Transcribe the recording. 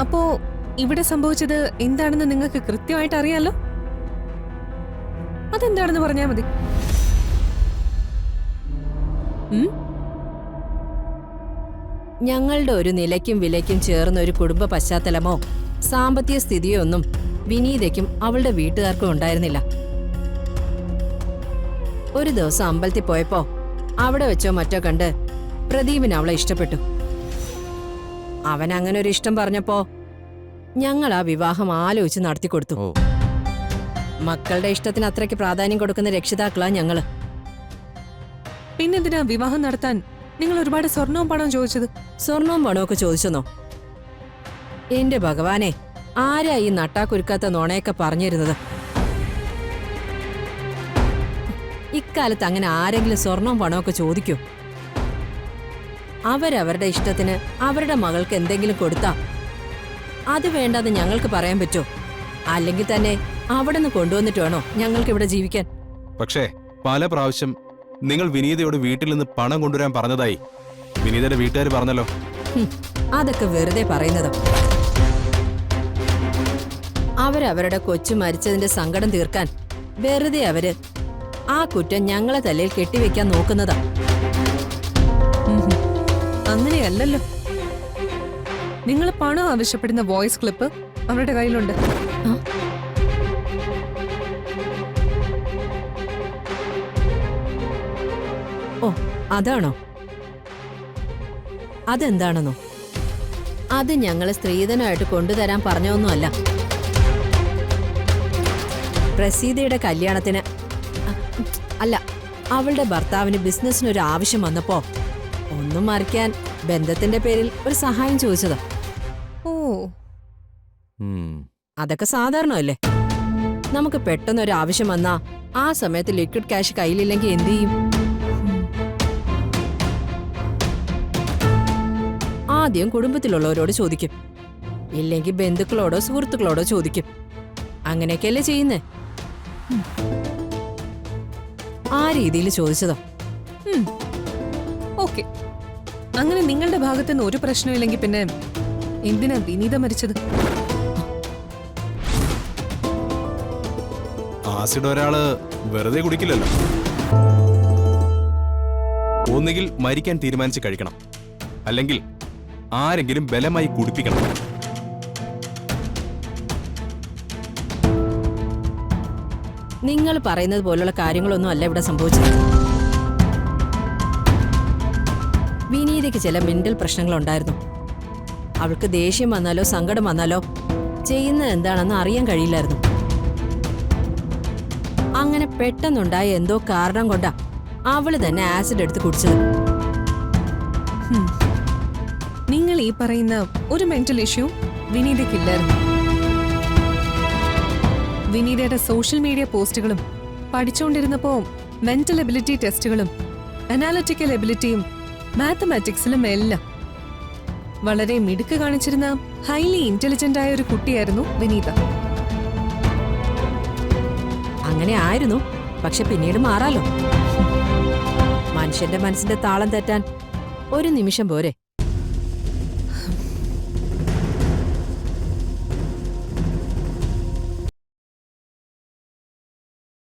അപ്പോ ഇവിടെ സംഭവിച്ചത് എന്താണെന്ന് നിങ്ങൾക്ക് കൃത്യമായിട്ട് അറിയാലോ? അതെന്താണെന്ന് പറഞ്ഞാൽ മതി. ഞങ്ങളുടെ ഒരു നിലയ്ക്കും വിലയ്ക്കും ചേർന്ന ഒരു കുടുംബ പശ്ചാത്തലമോ സാമ്പത്തിക സ്ഥിതിയോ ഒന്നും വിനീതയ്ക്കും അവളുടെ വീട്ടുകാർക്കും ഉണ്ടായിരുന്നില്ല. ഒരു ദിവസം അമ്പലത്തിൽ പോയപ്പോ അവിടെ വെച്ചോ മറ്റോ കണ്ട് പ്രദീപിന് അവളെ ഇഷ്ടപ്പെട്ടു. അവൻ അങ്ങനെ ഒരു ഇഷ്ടം പറഞ്ഞപ്പോ ഞങ്ങൾ ആ വിവാഹം ആലോചിച്ച് നടത്തിക്കൊടുത്തു. മക്കളുടെ ഇഷ്ടത്തിന് അത്രയ്ക്ക് പ്രാധാന്യം കൊടുക്കുന്ന രക്ഷിതാക്കളാ ഞങ്ങള്. പിന്നെന്തിനാ വിവാഹം നടത്താൻ നിങ്ങൾ ഒരുപാട് സ്വർണവും പണവും ചോദിച്ചത്? സ്വർണവും പണവും ഒക്കെ ചോദിച്ചെന്നോ? എന്റെ ഭഗവാനെ, ആരാ ഈ നട്ടാക്കുരുക്കാത്ത നുണയൊക്കെ പറഞ്ഞിരുന്നത്? ഇക്കാലത്ത് അങ്ങനെ ആരെങ്കിലും സ്വർണവും പണമൊക്കെ ചോദിക്കൂ? അവരവരുടെ ഇഷ്ടത്തിന് അവരുടെ മകൾക്ക് എന്തെങ്കിലും കൊടുത്താ അത് വേണ്ടാന്ന് ഞങ്ങൾക്ക് പറയാൻ പറ്റോ? അല്ലെങ്കിൽ തന്നെ അവിടെ നിന്ന് കൊണ്ടുവന്നിട്ട് വേണോ ഞങ്ങൾക്ക് ഇവിടെ ജീവിക്കാൻ? പക്ഷേ പല പ്രാവശ്യം നിങ്ങൾ വിനീതയോട് വീട്ടിൽ നിന്ന് പണം കൊണ്ടുവരാൻ പറഞ്ഞതായി വിനീതയുടെ വീട്ടുകാർ പറഞ്ഞല്ലോ. അതൊക്കെ വെറുതെ പറയുന്നതോ? അവരവരുടെ കൊച്ചു മരിച്ചതിന്റെ സങ്കടം തീർക്കാൻ വെറുതെ അവര് ആ കുറ്റം ഞങ്ങളെ തലയിൽ കെട്ടിവെക്കാൻ നോക്കുന്നതാ. അങ്ങനെയല്ലല്ലോ. നിങ്ങൾ പണം ആവശ്യപ്പെടുന്ന വോയിസ് ക്ലിപ്പ് അവരുടെ കയ്യിലുണ്ട്. ഓ, അതാണോ? അതെന്താണെന്നോ? അത് ഞങ്ങളെ സ്ത്രീധനമായിട്ട് കൊണ്ടുതരാൻ പറഞ്ഞൊന്നുമല്ല. പ്രസീതയുടെ കല്യാണത്തിന് അല്ല, അവളുടെ ഭർത്താവിന് ബിസിനസ്സിനൊരു ആവശ്യം വന്നപ്പോ ഒന്നും മറിക്കാൻ ബന്ധത്തിന്റെ പേരിൽ ഒരു സഹായം ചോദിച്ചതാ. ഓ, അതൊക്കെ സാധാരണയല്ലേ? നമുക്ക് പെട്ടെന്നൊരു ആവശ്യം വന്നാ ആ സമയത്ത് ലിക്വിഡ് ക്യാഷ് കയ്യിലില്ലെങ്കിൽ എന്ത് ചെയ്യും? ആദ്യം കുടുംബത്തിലുള്ളവരോട് ചോദിക്കും, ഇല്ലെങ്കിൽ ബന്ധുക്കളോടോ സുഹൃത്തുക്കളോടോ ചോദിക്കും. അങ്ങനെയൊക്കെയല്ലേ ചെയ്യുന്നേ? ആ രീതിയിൽ ചോദിച്ചതോ? ഓക്കെ. അങ്ങനെ നിങ്ങളുടെ ഭാഗത്തുനിന്ന് ഒരു പ്രശ്നമില്ലെങ്കിൽ പിന്നെ എന്തിനാ വിനീത മരിച്ചത്? ആസിഡ് ഒരാള് വെറുതെ കുടിക്കില്ലല്ലോ. ഒന്നുകിൽ മരിക്കാൻ തീരുമാനിച്ച് കഴിക്കണം, അല്ലെങ്കിൽ ആരെങ്കിലും ബലമായി കുടിപ്പിക്കണം. നിങ്ങൾ പറയുന്നത് പോലുള്ള കാര്യങ്ങളൊന്നും അല്ല ഇവിടെ സംഭവിച്ചത്. വിനീതയ്ക്ക് ചില മെന്റൽ പ്രശ്നങ്ങളുണ്ടായിരുന്നു. അവൾക്ക് ദേഷ്യം വന്നാലോ സങ്കടം വന്നാലോ ചെയ്യുന്നത് എന്താണെന്ന് അറിയാൻ കഴിയില്ലായിരുന്നു. അങ്ങനെ പെട്ടെന്നുണ്ടായ എന്തോ കാരണം കൊണ്ടാ അവള് തന്നെ ആസിഡ് എടുത്ത് കുടിച്ചത്. നിങ്ങൾ ഈ പറയുന്ന ഒരു മെന്റൽ ഇഷ്യൂ വിനീതയ്ക്കില്ലായിരുന്നു. വിനീതയുടെ സോഷ്യൽ മീഡിയ പോസ്റ്റുകളും പഠിച്ചുകൊണ്ടിരുന്നപ്പോ മെന്റൽ എബിലിറ്റി ടെസ്റ്റുകളും അനാലിറ്റിക്കൽ എബിലിറ്റിയും മാത്തമാറ്റിക്സിലും എല്ലാം വളരെ മിടുക്ക് കാണിച്ചിരുന്ന ഹൈലി ഇന്റലിജന്റ് ആയ ഒരു കുട്ടിയായിരുന്നു വിനീത. അങ്ങനെ ആയിരുന്നു, പക്ഷെ പിന്നീട് മാറാലോ. മനുഷ്യന്റെ മനസ്സിന്റെ താളം തെറ്റാൻ ഒരു നിമിഷം പോരെ?